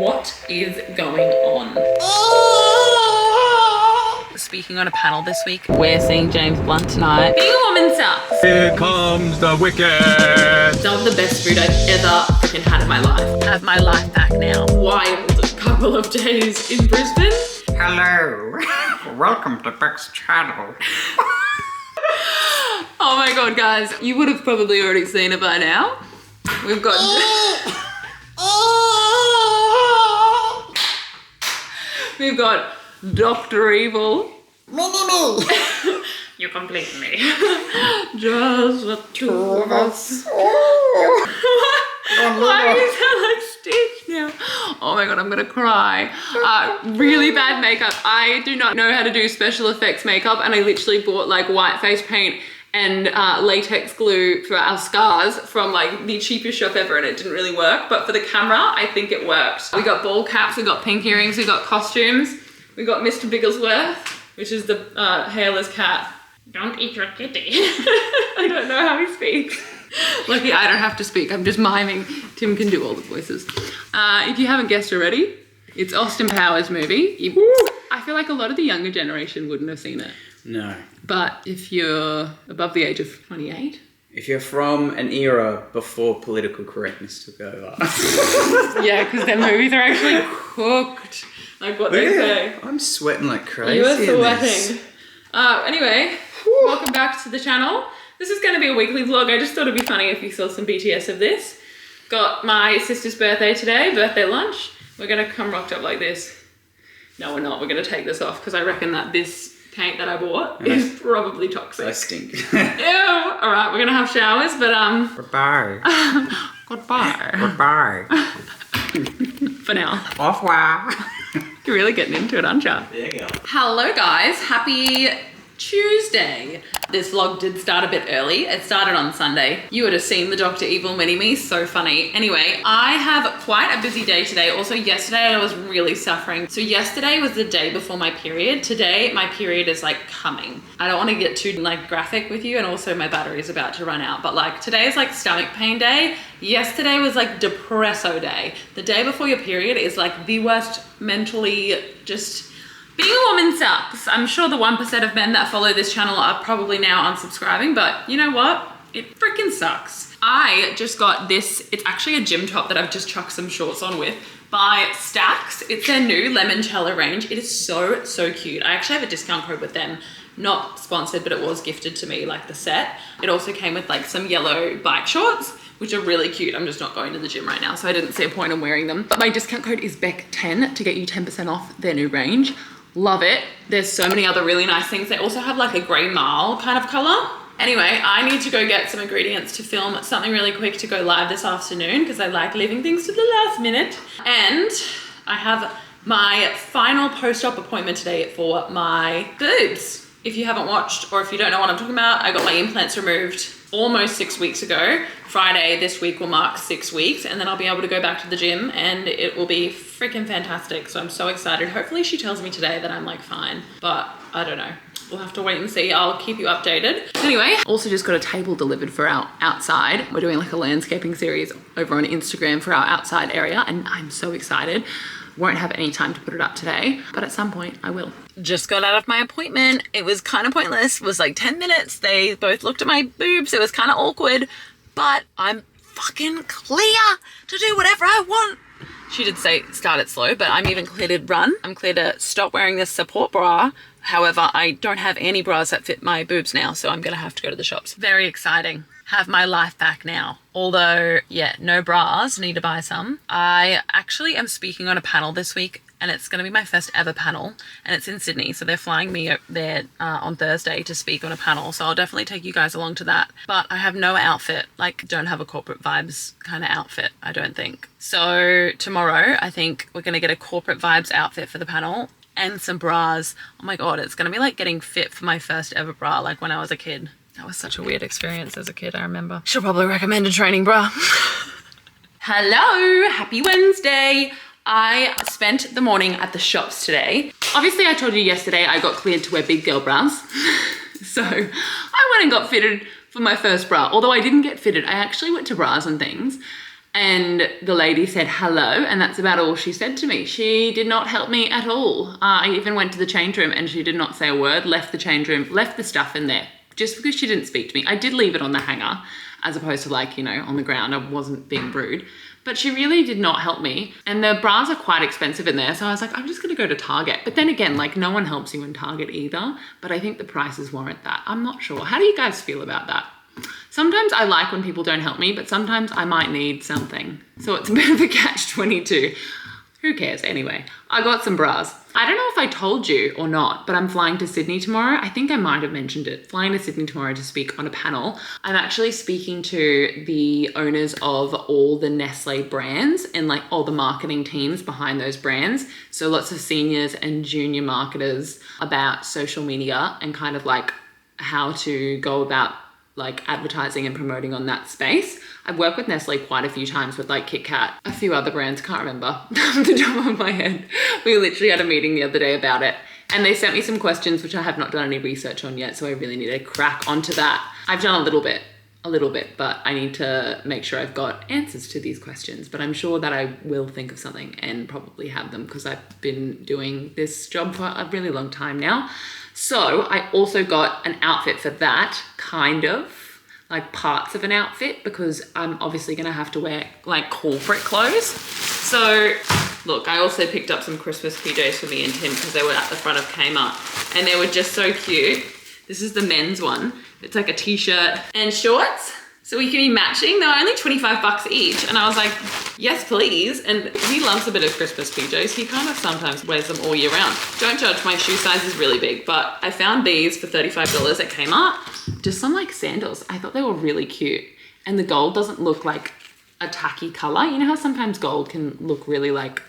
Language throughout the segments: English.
What is going on? Speaking on a panel this week, we're seeing James Blunt tonight. Being a woman sucks. Here comes the wicked. Some of the best food I've ever freaking had in my life. I have my life back now. Wild couple of days in Brisbane. Hello. Welcome to Beck's channel. Oh my god, guys, you would have probably already seen it by now. We've got we've got Dr. Evil. Mini-me. You complete me. Just the two of us. Why do you sound like Stitch now? Oh my god, I'm gonna cry. Really bad makeup. I do not know how to do special effects makeup, and I literally bought like white face paint and latex glue for our scars from like the cheapest shop ever, and it didn't really work. But for the camera, I think it worked. We got ball caps, we got pink earrings, we got costumes. We got Mr. Bigglesworth, which is the hairless cat. Don't eat your kitty. I don't know how he speaks. Lucky I don't have to speak, I'm just miming. Tim can do all the voices. If you haven't guessed already, it's Austin Powers movie. I feel like a lot of the younger generation wouldn't have seen it. No. But if you're above the age of 28. If you're from an era before political correctness took over. Yeah, because their movies are actually cooked. Like what they say. I'm sweating like crazy. You are sweating. Anyway, welcome back to the channel. This is going to be a weekly vlog. I just thought it'd be funny if you saw some BTS of this. Got my sister's birthday today, birthday lunch. We're going to come rocked up like this. No, we're not. We're going to take this off because I reckon that this paint that I bought is probably toxic. I stink. Ew. All right, we're going to have showers, but Goodbye. goodbye. Goodbye. For now. Au revoir. You're really getting into it, aren't you? There you go. Hello guys, happy Tuesday. This vlog did start a bit early. It started on Sunday. You would have seen the Dr. Evil mini-me, so funny. Anyway, I have quite a busy day today. Also yesterday I was really suffering. So yesterday was the day before my period. Today my period is like coming. I don't want to get too like graphic with you, and also my battery is about to run out, but like today is like stomach pain day. Yesterday was like depresso day. The day before your period is like the worst mentally. Just being a woman sucks. I'm sure the 1% of men that follow this channel are probably now unsubscribing, but you know what? It freaking sucks. I just got this, it's actually a gym top that I've just chucked some shorts on with by Stacks. It's their new limoncello range. It is so, so cute. I actually have a discount code with them. Not sponsored, but it was gifted to me, like the set. It also came with like some yellow bike shorts, which are really cute. I'm just not going to the gym right now, so I didn't see a point in wearing them. But my discount code is BECK10 to get you 10% off their new range. Love it. There's so many other really nice things. They also have like a grey marl kind of color. Anyway, I need to go get some ingredients to film something really quick to go live this afternoon because I like leaving things to the last minute. And I have my final post-op appointment today for my boobs. If you haven't watched, or if you don't know what I'm talking about, I got my implants removed almost 6 weeks ago. Friday this week will mark 6 weeks, and then I'll be able to go back to the gym and it will be freaking fantastic. So I'm so excited. Hopefully she tells me today that I'm like fine, but I don't know. We'll have to wait and see. I'll keep you updated. Anyway, also just got a table delivered for our outside. We're doing like a landscaping series over on Instagram for our outside area, and I'm so excited. Won't have any time to put it up today, but at some point I will. Just got out of my appointment. It was kind of pointless. It was like 10 minutes. They both looked at my boobs. It was kind of awkward, but I'm fucking clear to do whatever I want. She did say start it slow, but I'm even clear to run. I'm clear to stop wearing this support bra. However, I don't have any bras that fit my boobs now, so I'm gonna have to go to the shops. Very exciting. Have my life back now. Although, yeah, no bras, need to buy some. I actually am speaking on a panel this week, and it's going to be my first ever panel, and it's in Sydney, so they're flying me there on Thursday to speak on a panel, so I'll definitely take you guys along to that. But I have no outfit, like don't have a corporate vibes kind of outfit, I don't think. So tomorrow, I think we're going to get a corporate vibes outfit for the panel and some bras. Oh my God, it's going to be like getting fit for my first ever bra, like when I was a kid. That was such a weird experience as a kid, I remember. She'll probably recommend a training bra. Hello, happy Wednesday. I spent the morning at the shops today. Obviously, I told you yesterday I got cleared to wear big girl bras. So I went and got fitted for my first bra. Although I didn't get fitted, I actually went to Bras and Things And the lady said hello, and that's about all she said to me. She did not help me at all. I even went to the change room and she did not say a word, left the change room, left the stuff in there just because she didn't speak to me. I did leave it on the hanger as opposed to like, you know, on the ground. I wasn't being rude, but she really did not help me. And the bras are quite expensive in there. So I was like, I'm just going to go to Target. But then again, like no one helps you in Target either, but I think the prices warrant that. I'm not sure. How do you guys feel about that? Sometimes I like when people don't help me, but sometimes I might need something. So it's a bit of a catch-22. Who cares? Anyway, I got some bras. I don't know if I told you or not, but I'm flying to Sydney tomorrow. I think I might have mentioned it. Flying to Sydney tomorrow to speak on a panel. I'm actually speaking to the owners of all the Nestle brands and like all the marketing teams behind those brands. So lots of seniors and junior marketers about social media and kind of like how to go about like advertising and promoting on that space. I've worked with Nestle quite a few times with like Kit Kat, a few other brands, can't remember off the top of my head. We literally had a meeting the other day about it and they sent me some questions which I have not done any research on yet, so I really need to crack onto that. I've done a little bit, but I need to make sure I've got answers to these questions, but I'm sure that I will think of something and probably have them because I've been doing this job for a really long time now. So I also got an outfit for that, kind of, like parts of an outfit, because I'm obviously gonna have to wear like corporate clothes. So look, I also picked up some Christmas PJs for me and Tim because they were at the front of Kmart and they were just so cute. This is the men's one. It's like a t-shirt and shorts. So we can be matching. They were only 25 bucks each. And I was like, yes, please. And he loves a bit of Christmas PJs. He kind of sometimes wears them all year round. Don't judge, my shoe size is really big, but I found these for $35 at Kmart. Just some like sandals. I thought they were really cute. And the gold doesn't look like a tacky color. You know how sometimes gold can look really like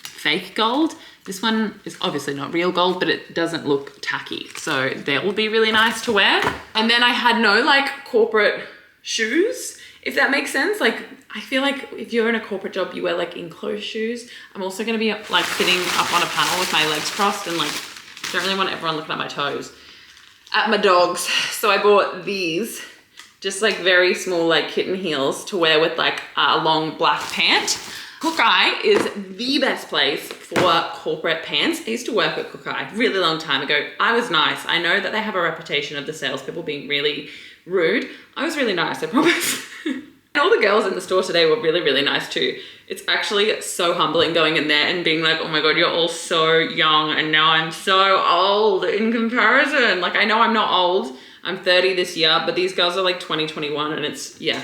fake gold? This one is obviously not real gold, but it doesn't look tacky. So they will be really nice to wear. And then I had no like corporate shoes, if that makes sense. Like I feel like if you're in a corporate job, you wear like enclosed shoes. I'm also going to be like sitting up on a panel with my legs crossed and like don't really want everyone looking at my toes, at my dogs. So I bought these just like very small like kitten heels to wear with like a long black pant. Cookeye is the best place for corporate pants. I used to work at Cookeye a really long time ago. I was nice. I know that they have a reputation of the salespeople being really rude. I was really nice, I promise. And all the girls in the store today were really, really nice too. It's actually so humbling going in there and being like, oh my God, you're all so young and now I'm so old in comparison. Like I know I'm not old. I'm 30 this year, but these girls are like 20, 21 and it's, yeah.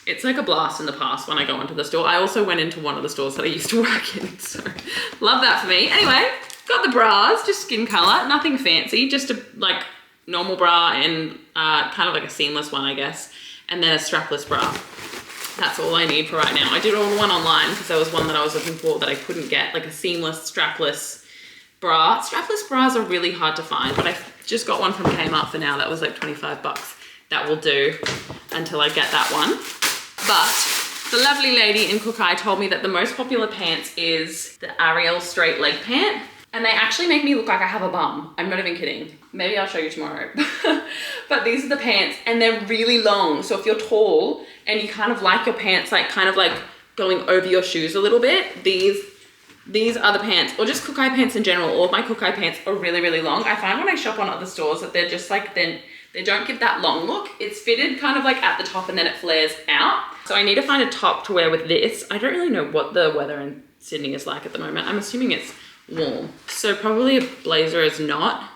It's like a blast in the past when I go into the store. I also went into one of the stores that I used to work in, so love that for me. Anyway, got the bras, just skin color, nothing fancy, just a like normal bra and kind of like a seamless one, I guess, and then a strapless bra. That's all I need for right now. I did order one online because there was one that I was looking for that I couldn't get, like a seamless strapless bra. Strapless bras are really hard to find, but I just got one from Kmart for now. That was like 25 bucks. That will do until I get that one. But the lovely lady in Cookeye told me that the most popular pants is the Ariel straight leg pant. And they actually make me look like I have a bum. I'm not even kidding. Maybe I'll show you tomorrow. But these are the pants and they're really long. So if you're tall and you kind of like your pants like kind of like going over your shoes a little bit, these are the pants, or just Cookeye pants in general. All of my Cookeye pants are really, really long. I find when I shop on other stores that they're just like, they don't give that long look. It's fitted kind of like at the top and then it flares out. So I need to find a top to wear with this. I don't really know what the weather in Sydney is like at the moment. I'm assuming it's warm. So probably a blazer is not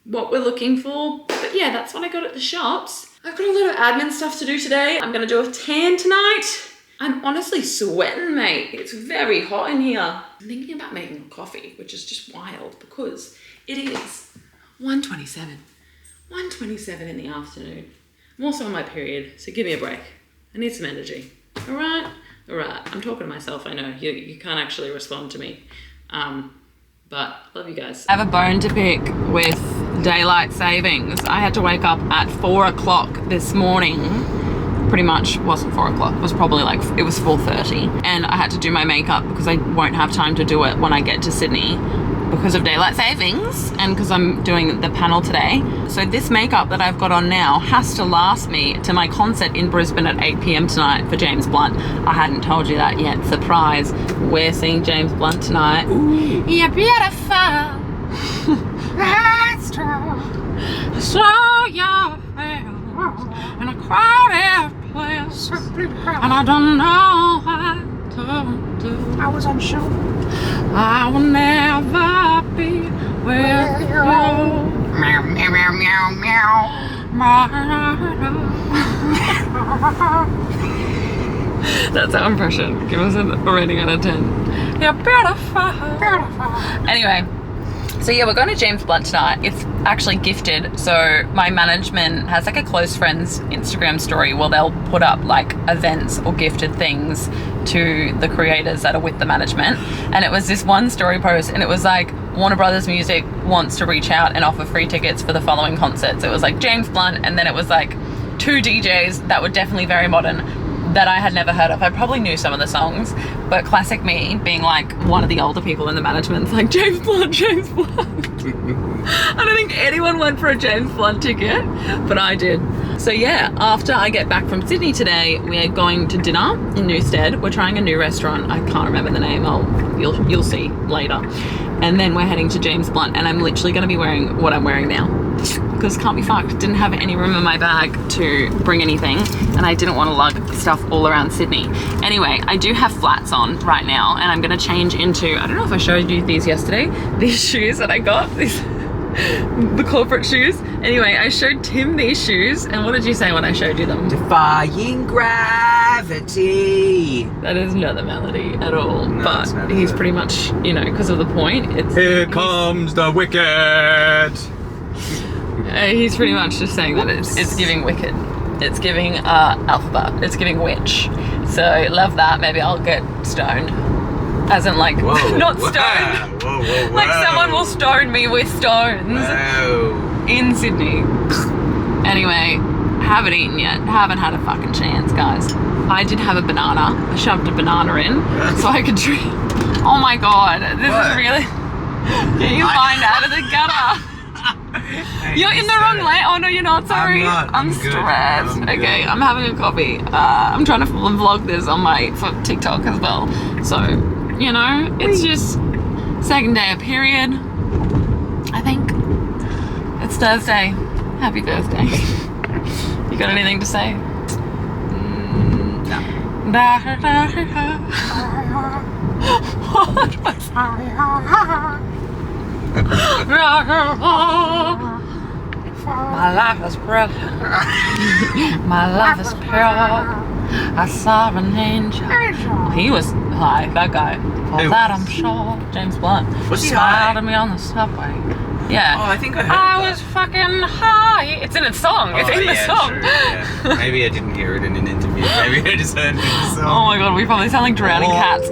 what we're looking for. But yeah, that's what I got at the shops. I've got a lot of admin stuff to do today. I'm gonna do a tan tonight. I'm honestly sweating, mate. It's very hot in here. I'm thinking about making a coffee, which is just wild because it is 1:27. 1:27 in the afternoon. I'm also on my period, so give me a break. I need some energy. All right? All right. I'm talking to myself, I know. You can't actually respond to me. But love you guys. I have a bone to pick with daylight savings. I had to wake up at 4 o'clock this morning. Pretty much wasn't 4 o'clock. It was probably like, it was 4:30. And I had to do my makeup because I won't have time to do it when I get to Sydney because of daylight savings and because I'm doing the panel today. So this makeup that I've got on now has to last me to my concert in Brisbane at 8 p.m. tonight for James Blunt. I hadn't told you that yet. Surprise. We're seeing James Blunt tonight. Ooh. You're beautiful. That's true. So you're in a crowded place, and I don't know what to do. I was unsure. I will never be with you. Meow, meow, meow, meow, meow. That's our impression. Give us a rating out of 10. You're beautiful. Anyway. So yeah, we're going to James Blunt tonight. It's actually gifted. So my management has like a close friends Instagram story where they'll put up like events or gifted things to the creators that are with the management. And it was this one story post and it was like Warner Brothers Music wants to reach out and offer free tickets for the following concerts. It was like James Blunt and then it was like 2 DJs that were definitely very modern that I had never heard of. I probably knew some of the songs, but classic me being like one of the older people in the management's like, James Blunt, James Blunt. I don't think anyone went for a James Blunt ticket, but I did. So yeah, after I get back from Sydney today, we're going to dinner in Newstead. We're trying a new restaurant. I can't remember the name. You'll see later. And then we're heading to James Blunt, and I'm literally going to be wearing what I'm wearing now because can't be fucked. Didn't have any room in my bag to bring anything, and I didn't want to lug stuff all around Sydney. Anyway, I do have flats on right now, and I'm going to change into, I don't know if I showed you these yesterday, these shoes that I got, the corporate shoes. Anyway, I showed Tim these shoes, and what did you say when I showed you them? Defying gravity. That is not the melody at all, No, it's but not he's the- pretty much, because of the point. Here comes the wicked. He's pretty much just saying that it's giving wicked. It's giving alphabet. It's giving witch. So love that. Maybe I'll get stoned. As in like, Whoa, not wow, stoned. whoa, whoa, Like whoa. someone will stone me with stones Whoa. in Sydney. Anyway, haven't eaten yet. Haven't had a fucking chance, guys. I did have a banana. I shoved a banana in so I could drink. Oh my god, this What? is really... Get your mind out of the gutter. You're in the wrong lane. Oh no, you're not. Sorry. I'm not. I'm good. stressed. I'm Okay, good. I'm having a coffee. I'm trying to vlog this on for TikTok as well. So, it's just second day of period. I think it's Thursday. Happy Thursday. You got anything to say? No. What was My life is brilliant. My life is pure. I saw an angel. He was high, that guy. For Who that was? I'm sure. James Blunt. Was he Smiled high? at me on the subway. Yeah. Oh, I think I heard I that. was fucking high. It's in its song. It's in the yeah, song. Sure, yeah. Maybe I didn't hear it in an interview. Maybe I just heard it in the song. Oh my god, we probably sound like drowning Oh. cats.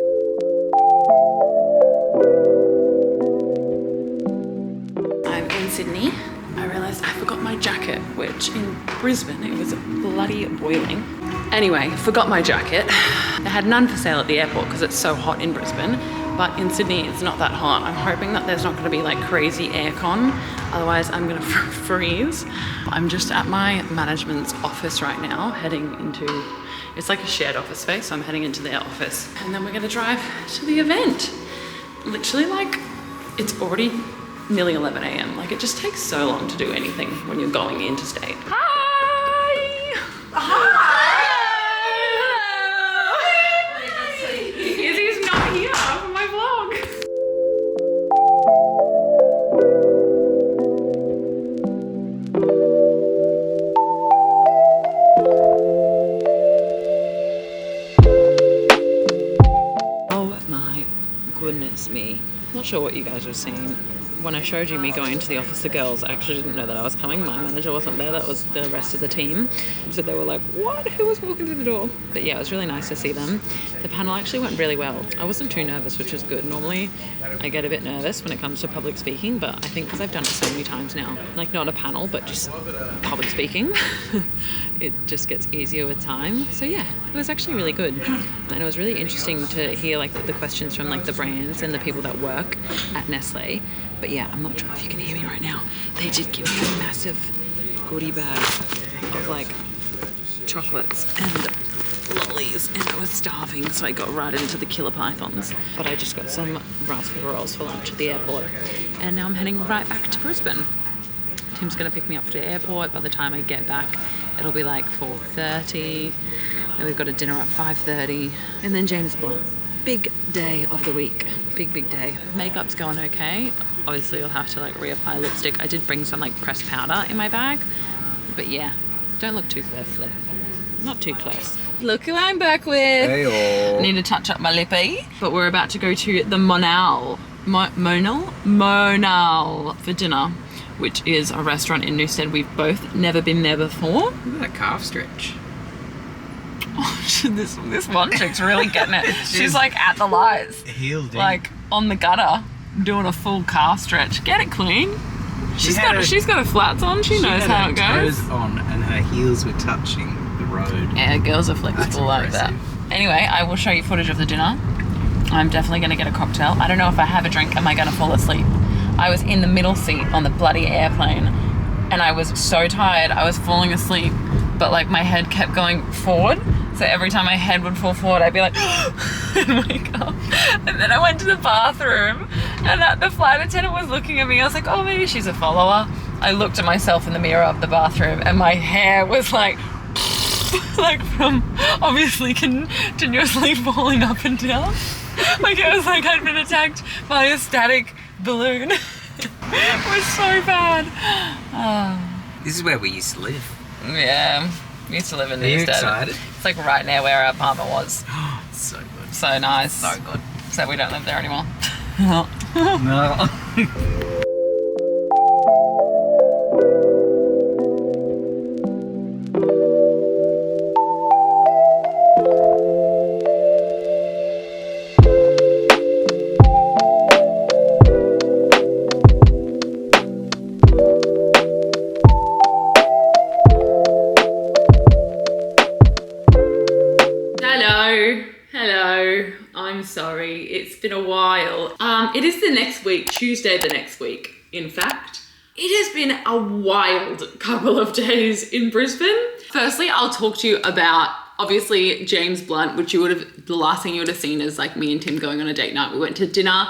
I'm in Sydney. I realised I forgot my jacket, which in Brisbane it was bloody boiling. Anyway, forgot my jacket. They had none for sale at the airport because it's so hot in Brisbane. But in Sydney, it's not that hot. I'm hoping that there's not going to be like crazy aircon. Otherwise, I'm going to freeze. I'm just at my management's office right now, heading into, it's like a shared office space. So I'm heading into their office. And then we're going to drive to the event. Literally like, it's already nearly 11 a.m. Like it just takes so long to do anything when you're going interstate. Hi! Hi! Izzy's not here for my vlog. Oh my goodness me. Not sure what you guys have seen, when I showed you me going to the office, the girls actually didn't know that I was coming. My manager wasn't there. That was the rest of the team. So they were like, what? Who was walking through the door? But yeah, it was really nice to see them. The panel actually went really well. I wasn't too nervous, which was good. Normally I get a bit nervous when it comes to public speaking, but I think because I've done it so many times now, like not a panel, but just public speaking, it just gets easier with time. So yeah, it was actually really good. And it was really interesting to hear like the questions from like the brands and the people that work at Nestle. But yeah, I'm not sure if you can hear me right now. They did give me a massive goodie bag of like chocolates and lollies, and I was starving, so I got right into the killer pythons. But I just got some rice paper rolls for lunch at the airport, and now I'm heading right back to Brisbane. Tim's gonna pick me up to the airport. By the time I get back, it'll be like 4:30. Then we've got a dinner at 5:30, and then James Blunt. Big day of the week. Big day. Makeup's going okay. Obviously, you'll have to like reapply lipstick. I did bring some like pressed powder in my bag, but yeah, don't look too close though. Not too close. Look who I'm back with. Hey-o. Need to touch up my lippy, but we're about to go to the Monal for dinner, which is a restaurant in Newstead. We've both never been there before. Look at that calf stretch. Oh, this one chick's really getting it. She's like at the lights, Healed in. like on the gutter, doing a full calf stretch. Get it clean. She's got her flats on. She knows how it goes. Toes on, and her heels were touching the road. Yeah, girls are flexible like that. Anyway, I will show you footage of the dinner. I'm definitely going to get a cocktail. I don't know if I have a drink, am I going to fall asleep? I was in the middle seat on the bloody airplane, and I was so tired. I was falling asleep, but like my head kept going forward. So every time my head would fall forward, I'd be like, and wake up. And then I went to the bathroom, and the flight attendant was looking at me. I was like, oh, maybe she's a follower. I looked at myself in the mirror of the bathroom, and my hair was like from obviously continuously falling up and down. Like it was like I'd been attacked by a static balloon. It was so bad. This is where we used to live. Yeah. We used to live in Are you Newstead. excited? It's like right near where our apartment was. So good. So nice. So good. So we don't live there anymore. No. Hello. I'm sorry. It's been a while. It is the next week, Tuesday the next week, in fact. It has been a wild couple of days in Brisbane. Firstly, I'll talk to you about, obviously, James Blunt, which the last thing you would have seen is like me and Tim going on a date night. We went to dinner.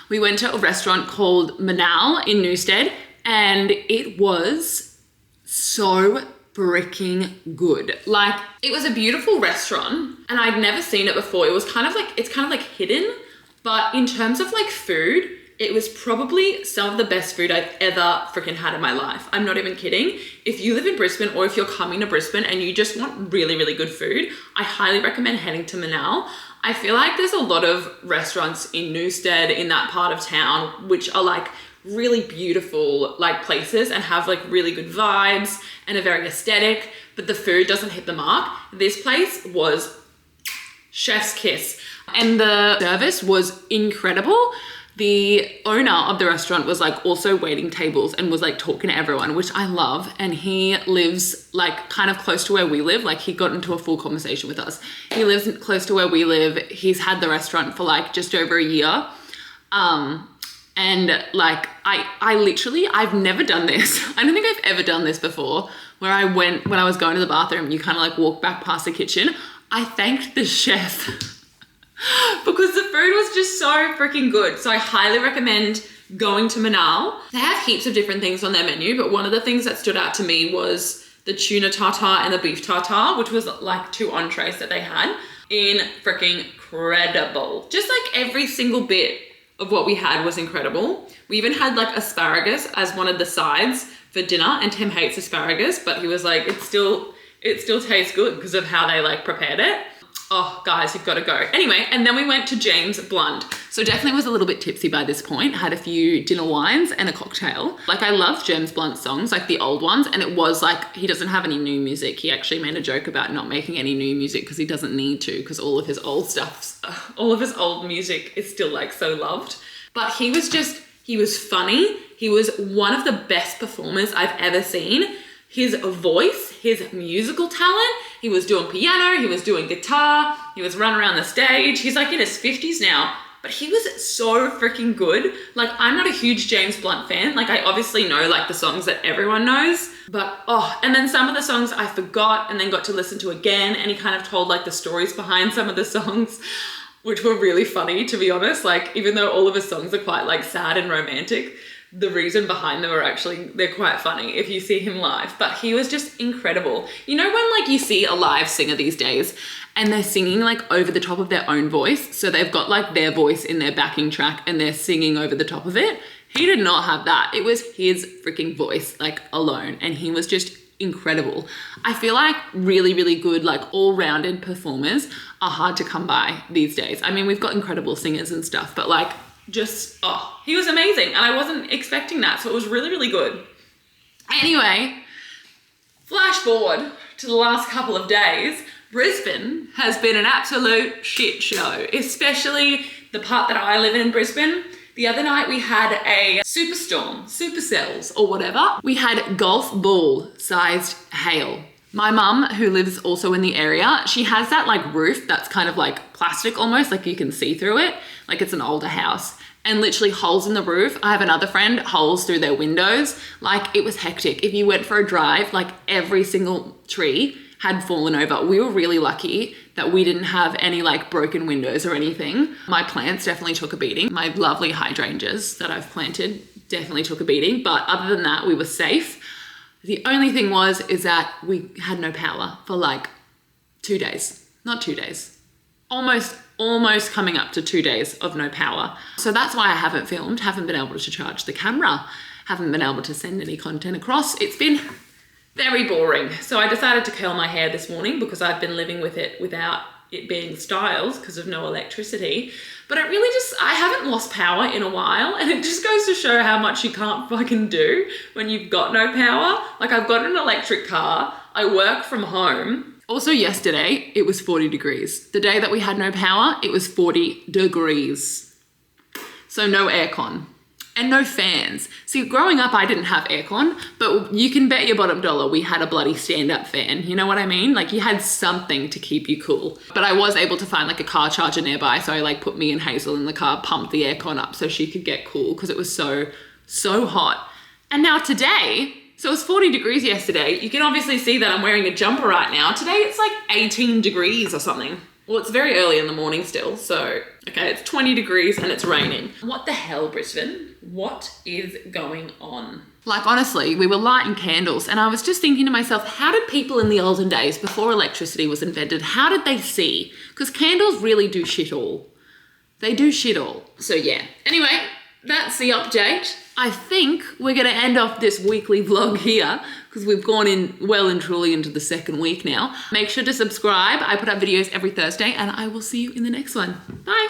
We went to a restaurant called Manal in Newstead, and it was so freaking good. Like, it was a beautiful restaurant, and I'd never seen it before. It was kind of like hidden, but in terms of like food, it was probably some of the best food I've ever freaking had in my life. I'm not even kidding. If you live in Brisbane, or if you're coming to Brisbane and you just want really, really good food, I highly recommend heading to Manal. I feel like there's a lot of restaurants in Newstead, in that part of town, which are like really beautiful like places and have like really good vibes and are very aesthetic, but the food doesn't hit the mark. This place was chef's kiss, and the service was incredible. The owner of the restaurant was like also waiting tables and was like talking to everyone, which I love. And he lives like kind of close to where we live. Like he got into a full conversation with us. He lives close to where we live. He's had the restaurant for like just over a year. And like, I've never done this. I don't think I've ever done this before, where when I was going to the bathroom, you kind of like walk back past the kitchen. I thanked the chef because the food was just so freaking good. So I highly recommend going to Manal. They have heaps of different things on their menu, but one of the things that stood out to me was the tuna tartare and the beef tartare, which was like 2 entrees that they had. Incredible. Just like every single bit of what we had was incredible. We even had like asparagus as one of the sides for dinner, and Tim hates asparagus, but he was like, it still tastes good because of how they like prepared it. Oh, guys, you've got to go. Anyway, and then we went to James Blunt. So definitely was a little bit tipsy by this point. Had a few dinner wines and a cocktail. Like, I love James Blunt's songs, like the old ones. And it was like, he doesn't have any new music. He actually made a joke about not making any new music because he doesn't need to, because all of his old stuff, all of his old music is still like so loved. But he was funny. He was one of the best performers I've ever seen. His voice, his musical talent, he was doing piano, he was doing guitar, he was running around the stage. He's like in his 50s now, but he was so freaking good. Like, I'm not a huge James Blunt fan. Like, I obviously know like the songs that everyone knows, but and then some of the songs I forgot and then got to listen to again, and he kind of told like the stories behind some of the songs, which were really funny, to be honest. Like, even though all of his songs are quite like sad and romantic, the reason behind them are actually, they're quite funny if you see him live. But he was just incredible. You know when like you see a live singer these days and they're singing like over the top of their own voice? So they've got like their voice in their backing track and they're singing over the top of it. He did not have that. It was his freaking voice, like, alone. And he was just incredible. I feel like really, really good, like all-rounded performers are hard to come by these days. I mean, we've got incredible singers and stuff, but like, just, he was amazing. And I wasn't expecting that. So it was really, really good. Anyway, flash forward to the last couple of days. Brisbane has been an absolute shit show, especially the part that I live in Brisbane. The other night we had a supercells or whatever. We had golf ball sized hail. My mum, who lives also in the area, she has that like roof that's kind of like plastic almost, like you can see through it. Like, it's an older house, and literally holes in the roof. I have another friend, holes through their windows. Like, it was hectic. If you went for a drive, like every single tree had fallen over. We were really lucky that we didn't have any like broken windows or anything. My plants definitely took a beating. My lovely hydrangeas that I've planted definitely took a beating, but other than that, we were safe. The only thing is that we had no power for like 2 days, not 2 days, almost coming up to 2 days of no power. So that's why I haven't filmed, haven't been able to charge the camera, haven't been able to send any content across. It's been very boring. So I decided to curl my hair this morning because I've been living with it without it being styled because of no electricity. But it really I haven't lost power in a while, and it just goes to show how much you can't fucking do when you've got no power. Like, I've got an electric car, I work from home. Also yesterday, it was 40 degrees. The day that we had no power, it was 40 degrees. So no aircon. And no fans. See, growing up, I didn't have aircon, but you can bet your bottom dollar we had a bloody stand-up fan. You know what I mean? Like, you had something to keep you cool. But I was able to find like a car charger nearby, so I like put me and Hazel in the car, pumped the aircon up so she could get cool because it was so hot. And now today, so it was 40 degrees yesterday. You can obviously see that I'm wearing a jumper right now. Today it's like 18 degrees or something. Well, it's very early in the morning still, so, okay, it's 20 degrees and it's raining. What the hell, Brisbane? What is going on? Like, honestly, we were lighting candles and I was just thinking to myself, how did people in the olden days, before electricity was invented, how did they see? Because candles really do shit all. They do shit all. So yeah. Anyway, that's the update. I think we're going to end off this weekly vlog here because we've gone in well and truly into the second week now. Make sure to subscribe. I put up videos every Thursday and I will see you in the next one. Bye.